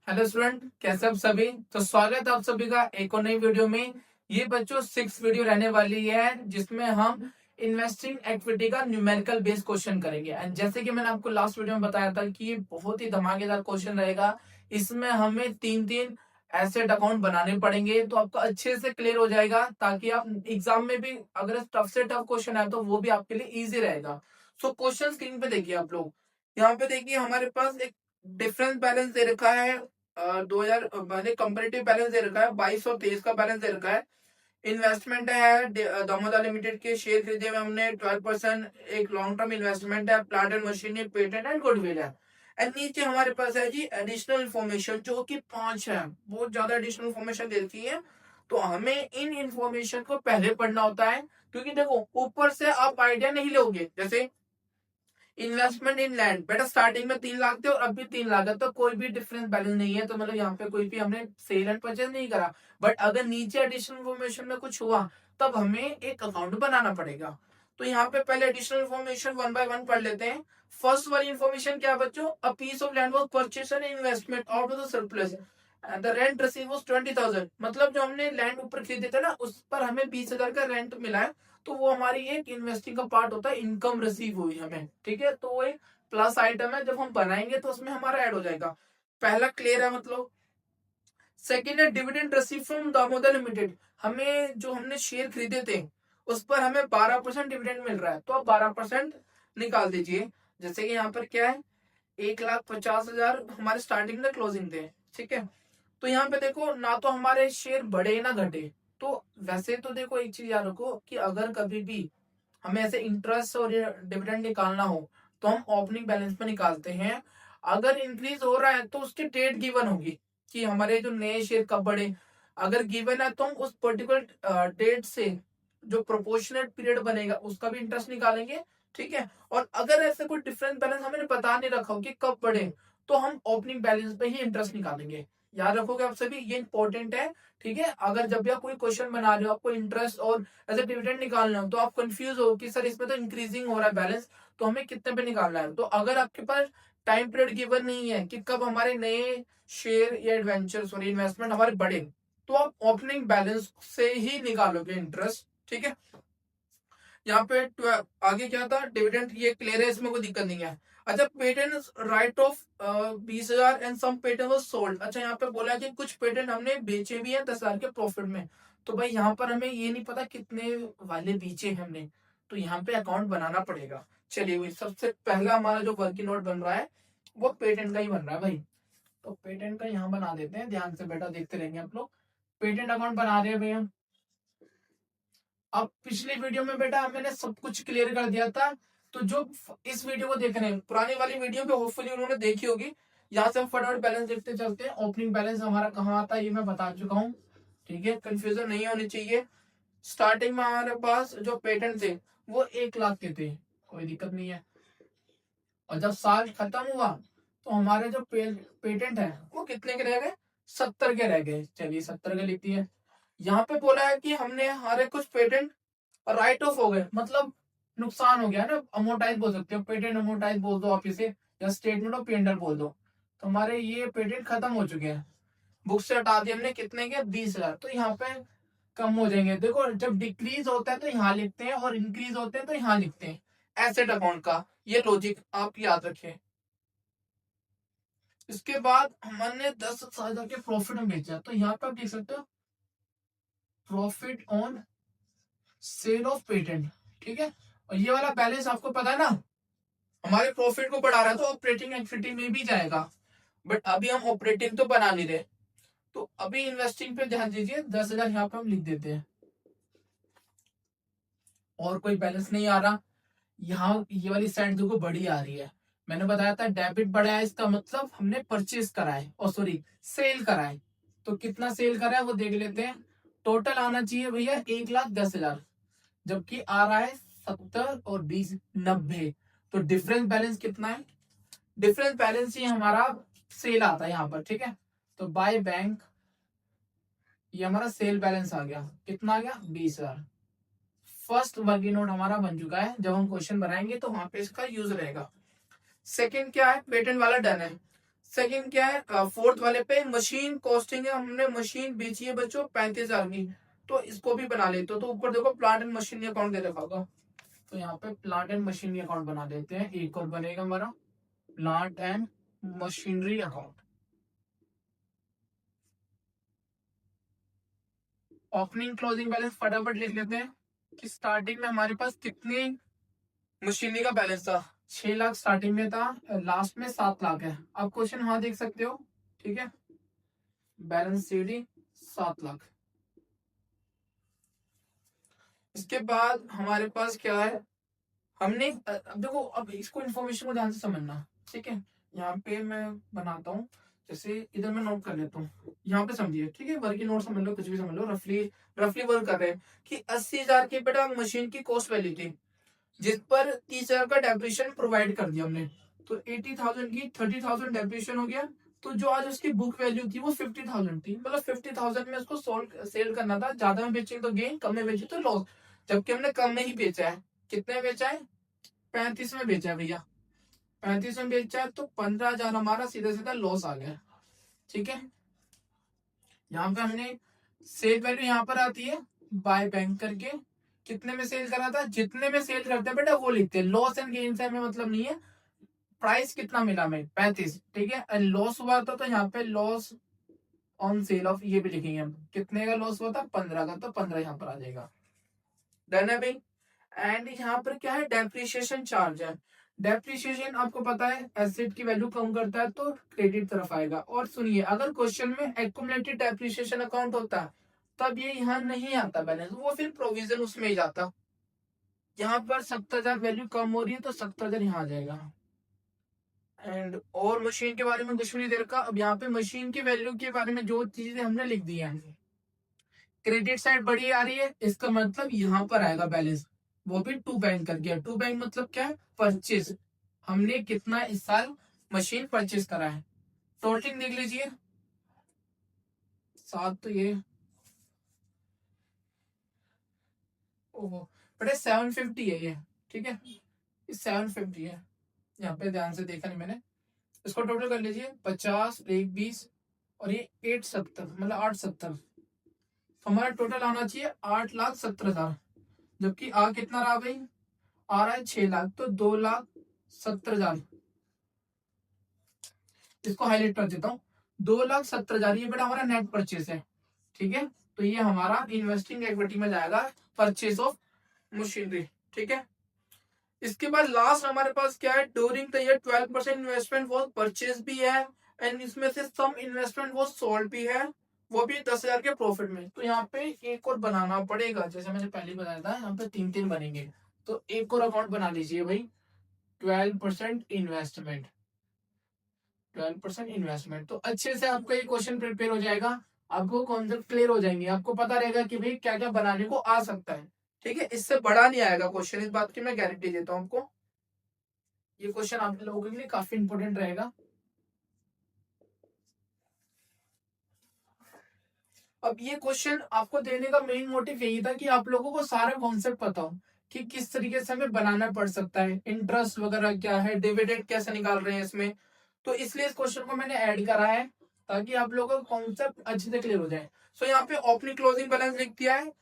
Hello student, कैसे आप सभी। तो स्वागत है आप सभी का एक और नई वीडियो में। ये बच्चों 6 वीडियो रहने वाली है जिसमें हम इन्वेस्टिंग एक्टिविटी का न्यूमेरिकल बेस्ड क्वेश्चन करेंगे। एंड जैसे कि मैंने आपको लास्ट वीडियो में बताया था कि ये बहुत ही धमाकेदार क्वेश्चन रहेगा। इसमें हमें तीन तीन एसेट अकाउंट बनाने पड़ेंगे तो आपको अच्छे से क्लियर हो जाएगा, ताकि आप एग्जाम में भी अगर टफ से टफ क्वेश्चन आए तो वो भी आपके लिए ईजी रहेगा। सो क्वेश्चन स्क्रीन पे देखिए आप लोग। यहाँ पे देखिए हमारे पास एक डिफरेंस बैलेंस दे रखा है। 2000 मैंने कंपेरेटिव बैलेंस दे रखा है, 2223 का बैलेंस दे रखा है। इन्वेस्टमेंट है दामोदर लिमिटेड के शेयर खरीदे हुए हमने 12%। एक लॉन्ग टर्म इन्वेस्टमेंट है, plant and machinery, patent and goodwill है। एंड नीचे हमारे पास है जी एडिशनल इन्फॉर्मेशन जो कि 5 है। बहुत ज्यादा एडिशनल इन्फॉर्मेशन दे रखी है, तो हमें इन इन्फॉर्मेशन को पहले पढ़ना होता है। क्योंकि देखो ऊपर से आप आइडिया नहीं लोगे। जैसे इन्वेस्टमेंट इन लैंड, बेटा स्टार्टिंग में 3 लाख थे और अभी 3 लाख है, तो कोई भी डिफरेंस बैलेंस नहीं है। तो मतलब यहाँ पे कोई भी हमने सेल एंड परचेज नहीं करा। बट अगर नीचे एडिशनल इन्फॉर्मेशन में कुछ हुआ तब हमें एक अकाउंट बनाना पड़ेगा। तो यहाँ पे पहले additional information one by one पढ़ लेते हैं। फर्स्ट वाली इन्फॉर्मेशन क्या है बच्चों? A piece of land was purchase and investment out of the surplus. The rent receive was 20,000। मतलब जो हमने लैंड ऊपर खरीदे थे ना, उस पर हमें 20,000 का रेंट मिला है। तो वो हमारी एक इन्वेस्टिंग का पार्ट होता है, इनकम रिसीव हुई हमें। ठीक है, तो वो एक प्लस आइटम है, जब हम बनाएंगे तो उसमें हमारा ऐड हो जाएगा। पहला क्लियर है मतलब। सेकेंड है dividend receive from Damodar limited. हमें जो हमने शेयर खरीदे थे उस पर हमें 12% डिविडेंड मिल रहा है, तो आप 12% निकाल दीजिए। जैसे कि यहाँ पर क्या है, 1,50,000 हमारे स्टार्टिंग में क्लोजिंग थे। ठीक है, तो यहाँ पे देखो ना तो हमारे शेयर बढ़े ना घटे। तो वैसे तो देखो एक चीज याद रखो कि अगर कभी भी हमें ऐसे इंटरेस्ट और डिविडेंड निकालना हो तो हम ओपनिंग बैलेंस में निकालते हैं। अगर इंक्रीज हो रहा है तो उसकी डेट गिवन होगी कि हमारे जो नए शेयर कब बढ़े। अगर गिवन है तो हम उस पर्टिकुलर डेट से जो प्रोपोर्शनेट पीरियड बनेगा उसका भी इंटरेस्ट निकालेंगे। ठीक है, और अगर ऐसे कोई डिफरेंस बैलेंस हमें बता नहीं रखा हो कि कब बढ़े तो हम ओपनिंग बैलेंस पे ही इंटरेस्ट निकालेंगे। याद रखोगे आप सभी, ये इंपॉर्टेंट है। ठीक है, अगर जब भी आप कोई क्वेश्चन बना रहे हो, आपको इंटरेस्ट और एज ए डिविडेंड निकालना हो तो आप कंफ्यूज हो कि सर इसमें तो इंक्रीजिंग हो रहा है बैलेंस, तो हमें कितने पे निकालना है। तो अगर आपके पास टाइम पीरियड गिवन नहीं है कि कब हमारे नए शेयर या एडवेंचर सॉरी इन्वेस्टमेंट हमारे बढ़े, तो आप ओपनिंग बैलेंस से ही निकालोगे इंटरेस्ट। ठीक है, यहाँ पे आगे क्या था, डिविडेंड, ये क्लियर है, इसमें कोई दिक्कत नहीं है। अच्छा, patent write off 20,000 and some patent was sold. अच्छा, यहाँ पे बोला कि कुछ पेटेंट हमने बेचे भी हैं 10,000 के प्रॉफिट में। तो भाई यहाँ पर हमें ये नहीं पता कितने वाले बेचे हैं हमने, तो यहाँ पे अकाउंट बनाना पड़ेगा। चलिए भाई, सबसे पहला हमारा जो वर्किंग नोट बन रहा है वो पेटेंट का ही बन रहा है भाई। तो पेटेंट का यहाँ बना देते हैं, ध्यान से बेटा देखते रहेंगे आप लोग। पेटेंट अकाउंट बना रहे हैं भैया। अब पिछली वीडियो में बेटा मैंने सब कुछ क्लियर कर दिया था। तो जो इस वीडियो को देख रहे हैं, पुरानी वाली वीडियो भी होपफुली उन्होंने देखी होगी। यहाँ से हम फटाफट बैलेंस देखते चलते हैं। ओपनिंग बैलेंस हमारा कहाँ आता है ये मैं बता चुका हूँ। ठीक है, कंफ्यूजन नहीं होनी चाहिए। स्टार्टिंग में हमारे पास जो पेटेंट थे वो 1 लाख के थे, कोई दिक्कत नहीं है। और जब साल खत्म हुआ तो हमारे जो पेटेंट है वो कितने के रह गए? 70 के रह गए। चलिए 70 के लिख दिए। यहाँ पे बोला है कि हमने हमारे कुछ पेटेंट राइट ऑफ हो गए, मतलब नुकसान हो गया ना, अमोटाइज बोल सकते हो, पेटेंट अमोटाइज बोल दो आप इसे, या स्टेटमेंट ऑफ पेंडर बोल दो। तो हमारे ये पेटेंट खत्म हो चुके हैं, बुक से हटा दिए हमने। कितने के? 20,000। तो यहाँ पे कम हो जाएंगे। देखो जब डिक्रीज होता है तो यहाँ लिखते हैं और इंक्रीज होते हैं तो यहाँ लिखते हैं। एसेट अकाउंट का ये लॉजिक आप याद रखें। इसके बाद हमने 10,000 के प्रॉफिट में बेचा, तो यहाँ पे आप देख सकते हो profit on sale of patent. ठीक है, और ये वाला बैलेंस आपको पता है ना, हमारे प्रॉफिट को बढ़ा रहा है तो ऑपरेटिंग एक्टिविटी में भी जाएगा। बट अभी हम ऑपरेटिंग तो बना नहीं रहे, तो अभी इन्वेस्टिंग पे ध्यान दीजिए। 10,000 यहाँ पे हम लिख देते हैं। और कोई बैलेंस नहीं आ रहा। यहाँ ये वाली साइड देखो बड़ी आ रही है। मैंने बताया था डेबिट बढ़ा है, इसका मतलब हमने परचेज करा है, और सॉरी सेल करा है। तो कितना सेल करा है वो देख लेते हैं। टोटल आना चाहिए भैया 1,10,000, जबकि आ रहा है 70 और 20 90। तो डिफरेंस बैलेंस कितना है? डिफरेंस बैलेंस ही हमारा सेल आता है यहाँ पर। ठीक है, तो बाय बैंक ये हमारा सेल बैलेंस आ गया। कितना आ गया? 20,000। फर्स्ट वर्किंग नोट हमारा बन चुका है, जब हम क्वेश्चन बनाएंगे तो वहां पे इसका यूज रहेगा। सेकंड क्या है? पेटेंट वाला डन है। सेकंड क्या है, फोर्थ वाले पे मशीन कॉस्टिंग है, हमने मशीन बेची है बच्चों 35,000 की, तो इसको भी बना लेते हो। तो ऊपर देखो प्लांट एंड मशीनरी अकाउंट दे रखा होगा, तो यहाँ पे प्लांट एंड मशीनरी अकाउंट बना देते हैं। एक और बनेगा हमारा plant and machinery account. Opening closing balance फटाफट लिख लेते हैं कि स्टार्टिंग में हमारे पास कितनी मशीनरी का बैलेंस था। 6 लाख स्टार्टिंग में था, लास्ट में 7 लाख है। आप क्वेश्चन वहां देख सकते हो, ठीक है। Balance CD 7 lakh. इसके बाद हमारे पास क्या है, हमने अब देखो, अब इसको इन्फॉर्मेशन को ध्यान से समझना, ठीक है। यहाँ पे मैं बनाता हूँ, जैसे इधर मैं नोट कर लेता हूँ, यहाँ पे समझिए, ठीक है। वर्किंग नोट समझ लो, कुछ भी समझ लो, रफली रफली वर्क कर रहे हैं कि 80,000 की बेटा मशीन की कॉस्ट वैल्यू थी, जिस पर 30,000 का डेप्रिसिएशन प्रोवाइड कर दिया हमने। तो 80,000 की 30,000 डेप्रिसिएशन हो गया, तो जो आज उसकी बुक वैल्यू थी वो 50,000 थी। मतलब 50,000 में उसको सेल करना था, ज्यादा में बेचे तो गेन, कम में बेचे तो लॉस। जबकि हमने कम में ही बेचा है। कितने में बेचा है, 35 में बेचा है भैया। 35 में बेचा है, तो 15,000 हमारा सीधा सीधा लॉस आ गया, ठीक है। यहाँ पे हमने सेल वैल्यू यहाँ पर आती है बाय बैंक करके, कितने में सेल करा था, जितने में सेल करते हैं बेटा वो लिखते हैं। लॉस एंड गेन से हमें मतलब नहीं है, प्राइस कितना मिला हमें 35, ठीक है। लॉस हुआ था तो यहाँ पे लॉस ऑन सेल ऑफ ये भी लिखेंगे हम, कितने का लॉस हुआ था 15 का, तो 15 यहाँ पर आ जाएगा। डन है भाई। एंड यहाँ पर क्या है, डेप्रिसिएशन चार्ज है। डेप्रिसिएशन आपको पता है एसेट की वैल्यू कम करता है तो क्रेडिट तरफ आएगा। और सुनिए, अगर क्वेश्चन में एक्यूमुलेटेड डेप्रिसिएशन अकाउंट होता है तब ये यहाँ नहीं आता बैलेंस, वो फिर प्रोविजन उसमें ही जाता। यहाँ पर 70,000 वैल्यू कम हो रही है तो 70,000 यहाँ आ जाएगा। एंड और मशीन के बारे में कुछ भी नहीं दे रखा। अब यहाँ पे मशीन की वैल्यू के बारे में जो चीजें हमने लिख दी है, क्रेडिट साइड बड़ी आ रही है, इसका मतलब यहाँ पर आएगा बैलेंस, वो भी टू बैंक कर गया। टू बैंक मतलब क्या है, परचेज, हमने कितना इस साल मशीन परचेज करा है। टोटलिंग देख लीजिए, 7 तो ये, ओहो बटे 750 है ये, ठीक है। 750 है, यहाँ पे ध्यान से देखा नहीं मैंने। इसको टोटल कर लीजिए, 50 एक 20 और ये 870, मतलब 870। तो हमारा टोटल आना चाहिए 8,70,000, जबकि आ कितना रहा भाई, आ रहा है 6 लाख, तो 2,70,000। इसको हाईलाइट कर देता हूँ, 2,70,000 ये बेटा हमारा नेट परचेस है, ठीक है। तो ये हमारा इन्वेस्टिंग इक्विटी में जाएगा, परचेस ऑफ मशीनरी, ठीक है। इसके बाद लास्ट हमारे पास क्या है, ड्यूरिंग द ईयर 12% इन्वेस्टमेंट वो परचेज भी है, एंड इसमें से सम इन्वेस्टमेंट वो सोल्ड भी है, वो भी 10,000 के प्रॉफिट में। तो यहाँ पे एक और बनाना पड़ेगा, जैसे मैंने पहले बताया था, यहाँ पे 3-3 बनेंगे। तो एक और अकाउंट बना लीजिए भाई, 12% इन्वेस्टमेंट, 12% इन्वेस्टमेंट। तो अच्छे से आपका ये क्वेश्चन प्रिपेयर हो जाएगा, आपको कॉन्सेप्ट क्लियर हो जाएंगे, आपको पता रहेगा कि भाई क्या क्या बनाने को आ सकता है, ठीक है। इससे बड़ा नहीं आएगा क्वेश्चन, इस बात की मैं गारंटी देता हूँ आपको। ये क्वेश्चन आप लोगों के लिए काफी इंपॉर्टेंट रहेगा। अब ये क्वेश्चन आपको देने का मेन मोटिव यही था कि आप लोगों को सारा कॉन्सेप्ट पता हो कि किस तरीके से हमें बनाना पड़ सकता है, इंटरेस्ट वगैरह क्या है, डिविडेंड कैसे निकाल रहे हैं इसमें। तो इसलिए इस क्वेश्चन को मैंने ऐड करा है ताकि आप लोगों का कॉन्सेप्ट अच्छे से क्लियर हो जाए। सो यहाँ पे ओपनिंग क्लोजिंग बैलेंस लिख दिया है।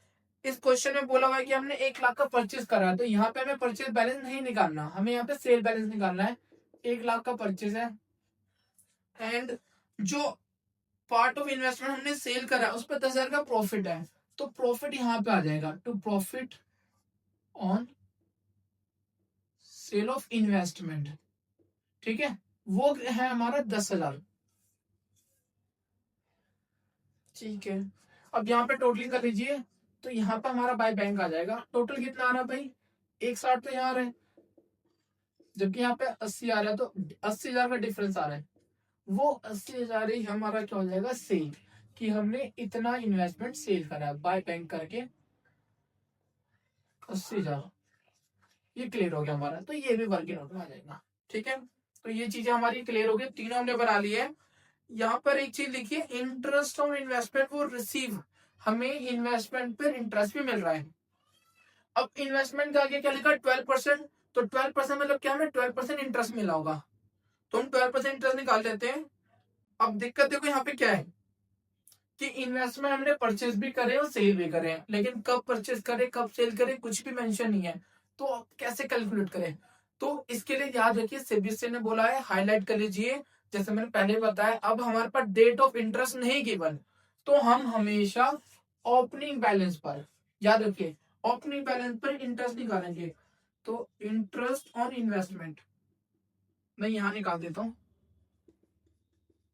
इस क्वेश्चन में बोला हुआ है कि हमने 1 लाख का परचेज करा है, तो यहाँ पे हमें परचेज बैलेंस नहीं निकालना, हमें यहाँ पे सेल बैलेंस निकालना है। 1 लाख का परचेज है, एंड जो पार्ट ऑफ इन्वेस्टमेंट हमने सेल करा उस पर 10,000 का प्रॉफिट है, तो प्रॉफिट यहाँ पे आ जाएगा, to profit on sale of investment, ठीक है। वो है हमारा 10,000, ठीक है। अब यहाँ पे टोटलिंग कर लीजिए, तो यहाँ पे हमारा बाय बैंक आ जाएगा। टोटल कितना आ रहा है भाई, 160 तो यहाँ आ रहा है, जबकि यहाँ पे 80 आ रहा है, तो 80,000 का डिफरेंस आ रहा है। वो 80,000 ही हमारा क्या हो जाएगा, सेल, कि हमने इतना इन्वेस्टमेंट सेल करा बाय बैंक करके 80,000। ये क्लियर हो गया हमारा, तो ये भी वर्किंग नोट में आ जाएगा, ठीक है। तो ये चीजें हमारी क्लियर हो गई, तीनों हमने बना ली है। यहाँ पर एक चीज लिखिए, इंटरेस्ट ऑन इन्वेस्टमेंट वो रिसीव, हमें इन्वेस्टमेंट पर इंटरेस्ट भी मिल रहा है। अब इन्वेस्टमेंट का आगे क्या लिखा, 12%, तो 12% मतलब क्या, हमें 12% इंटरेस्ट मिला होगा, तो हम 12% इंटरेस्ट निकाल लेते हैं। अब दिक्कत देखो यहाँ पे क्या है कि इन्वेस्टमेंट हमने परचेज भी करे और सेल भी करे, लेकिन कब परचेज करे कब सेल करे कुछ भी मेंशन नहीं है, तो अब कैसे कैलकुलेट करें? तो इसके लिए याद रखिए सीबीएसई ने बोला है, हाईलाइट कर लीजिए, जैसे मैंने पहले बताया, अब हमारे पास डेट ऑफ इंटरेस्ट नहीं गिवन, तो हम हमेशा ओपनिंग बैलेंस पर, याद रखिए, ओपनिंग बैलेंस पर इंटरेस्ट निकालेंगे। तो इंटरेस्ट ऑन इन्वेस्टमेंट मैं यहाँ निकाल देता हूँ,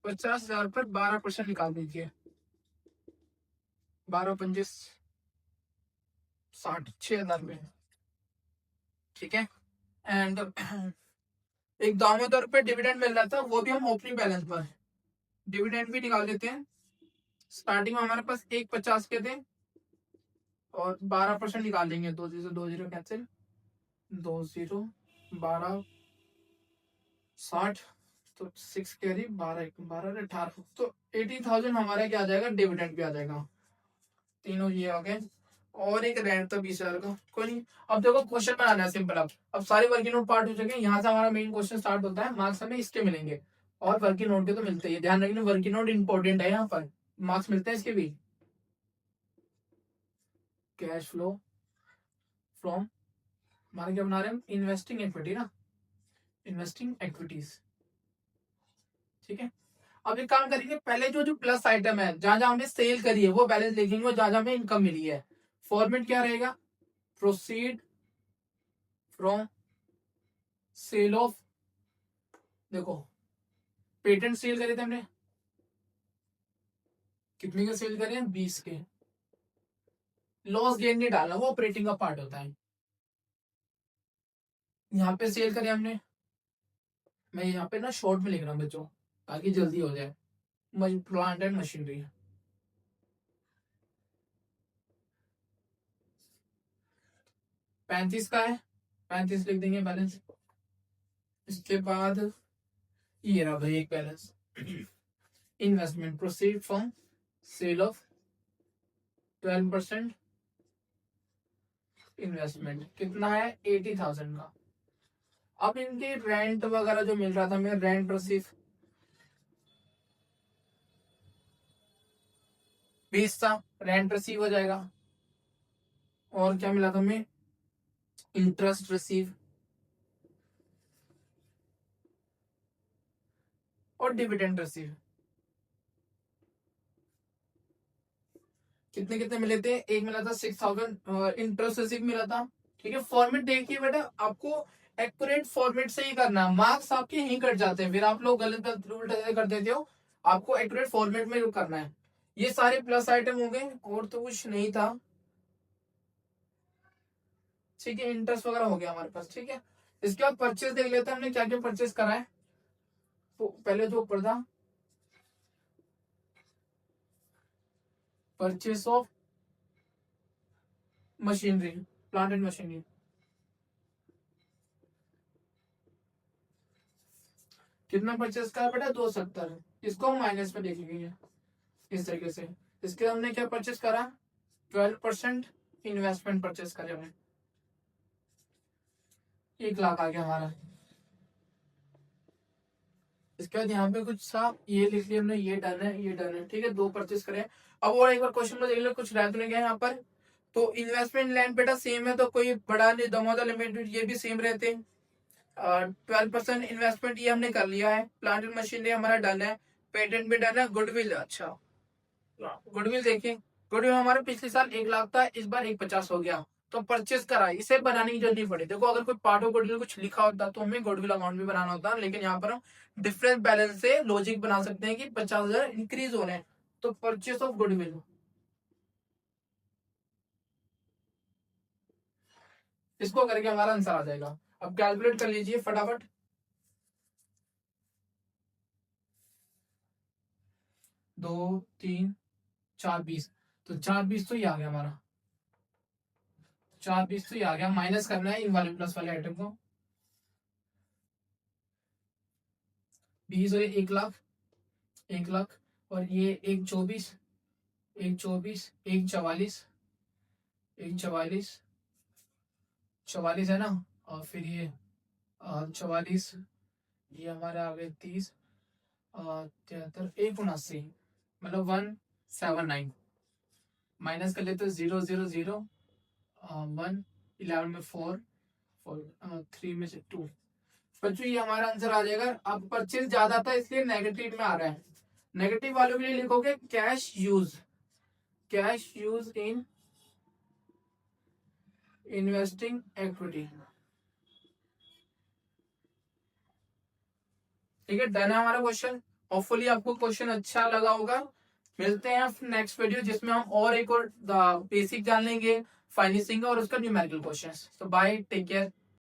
50,000 पर 12% निकाल दीजिए, 12 पंजे 60, 6,000 में, ठीक है। एंड एक दामोदर पे डिविडेंड मिल रहा था, वो भी हम ओपनिंग बैलेंस पर डिविडेंड भी निकाल देते हैं। स्टार्टिंग में हमारे पास 1,50 के थे और 12% निकाल लेंगे, 2 जीरो कैंसिल, 2 0, 12 60, तो 6 कैरी, 12 12 18, तो 80,000 हमारा क्या आ जाएगा, डिविडेंड भी आ जाएगा, तीनों ये हो गए। और एक रेंट था 20,000 का, कोई नहीं। अब देखो क्वेश्चन बनाना है सिंपल। अब सारे वर्किंग नोट पार्ट हो चुके हैं, यहाँ से हमारा मेन क्वेश्चन स्टार्ट होता है। मार्क्स हमें इसके मिलेंगे और वर्किंग नोट के तो मिलते ही, ध्यान रखना वर्किंग नोट इंपॉर्टेंट है, यहाँ पर मार्क्स मिलते हैं इसके भी। कैश फ्लो फ्रॉम, हमारा क्या बना रहे हैं, इन्वेस्टिंग इक्विटी ना, इन्वेस्टिंग एक्विटीज, ठीक है। अब एक काम करेंगे, पहले जो जो प्लस आइटम है, जहां जहां हमने सेल करी है वो बैलेंस लिखेंगे, और जहां जहां हमें इनकम मिली है, फॉर्मेट क्या रहेगा, प्रोसीड फ्रॉम सेल ऑफ, देखो पेटेंट सेल करे थे हमने, कितने के सेल करे हैं, 20 के। लॉस गेन नहीं डालना, वो ऑपरेटिंग का पार्ट होता है। यहाँ पे सेल करे हमने, मैं यहाँ पे ना शॉर्ट में लिख रहा हूँ बच्चों ताकि जल्दी हो जाए, प्लांट एंड मशीनरी, 35 का है, 35 लिख देंगे बैलेंस। इसके बाद ये रहा भाई एक balance, investment proceed from sale of 12% investment, कितना है, 80,000 का। अब इनके रेंट वगैरह जो मिल रहा था हमें, रेंट रिसीव 20 था, रेंट रिसीव हो जाएगा। और क्या मिला था हमें, इंटरेस्ट रिसीव और डिविडेंड रिसीव, कितने कितने मिले थे, एक मिला था 6,000 इंटरेस्ट रिसीव मिला था, ठीक है। फॉर्मेट देखिए बेटा, आपको एक्यूरेट फॉर्मेट से ही करना, मार्क्स आपके यहीं कट जाते हैं, फिर आप लोग गलत गलत उल्टा कर देते हो, आपको एक्यूरेट फॉर्मेट में करना है। ये सारे प्लस आइटम हो गए और तो कुछ नहीं था, ठीक है। इंटरेस्ट वगैरह हो गया हमारे पास, ठीक है। इसके बाद परचेज देख लेते हैं हमने क्या क्या परचेज करा है। तो पहले जो ऊपर था, purchase of machinery, plant and machinery, कितना परचेस करा बेटा, 270, इसको हम माइनस में देखेंगे इस तरीके से। इसके हमने क्या परचेस करा, 12% इन्वेस्टमेंट परचेस करे हमने, 1 लाख आ गया हमारा। इसके बाद यहाँ पे कुछ सा ये लिख लिया हमने, ये डन है, ये डन है, ठीक है, 2 परचेस करें। अब और एक बार क्वेश्चन में देख लो कुछ रह तो नहीं गया यहाँ पर। तो इन्वेस्टमेंट लैंड बेटा सेम है, तो कोई बड़ा नहीं, दमोदर लिमिटेड ये भी सेम रहते हैं। 12% इन्वेस्टमेंट ये हमने कर लिया है, प्लांट एंड मशीनरी हमारा डन है, पेटेंट भी डन है, गुडविल, अच्छा गुडविल देखिए, गुडविल हमारा पिछले साल 1 लाख था, इस बार 150 हो गया, तो परचेस करा, इसे बनाने की जरूरत नहीं पड़ी। देखो अगर कोई पार्ट ऑफ गुडविल कुछ लिखा होता तो हमें गुडविल अकाउंट भी बनाना होता, लेकिन यहाँ पर हम डिफरेंस बैलेंस से लॉजिक बना सकते हैं कि 50,000 इंक्रीज हो रहे हैं, तो परचेस ऑफ गुडविल, इसको करके हमारा आंसर आ जाएगा। अब कैलकुलेट कर लीजिए फटाफट, 2 3 4 20, तो 4 20 तो ये आ गया हमारा, 4 20 तो ये आ गया, माइनस करना है इन वाले प्लस वाले आइटम को, 20 और 1 लाख, 1 लाख, और ये 1 24, 1 24, 1 44, 1 44, 44 है ना, और फिर ये 44, ये हमारे आ गए 30, 73 179 मतलब 179 माइनस कर लेते 0 0 0 1 11 में 4 3 में से 2 बच्चों ये हमारा आंसर आ जाएगा। अब परचेज ज्यादा था इसलिए नेगेटिव में आ रहा है। नेगेटिव वालों के लिए लिखोगे cash use in investing equity. ठीक है, डन है हमारा क्वेश्चन। होपफुली आपको क्वेश्चन अच्छा लगा होगा। मिलते हैं नेक्स्ट वीडियो जिसमें हम और एक और बेसिक जान लेंगे फाइनेंसिंग और उसका न्यूमेरिकल क्वेश्चंस। तो बाय, टेक केयर।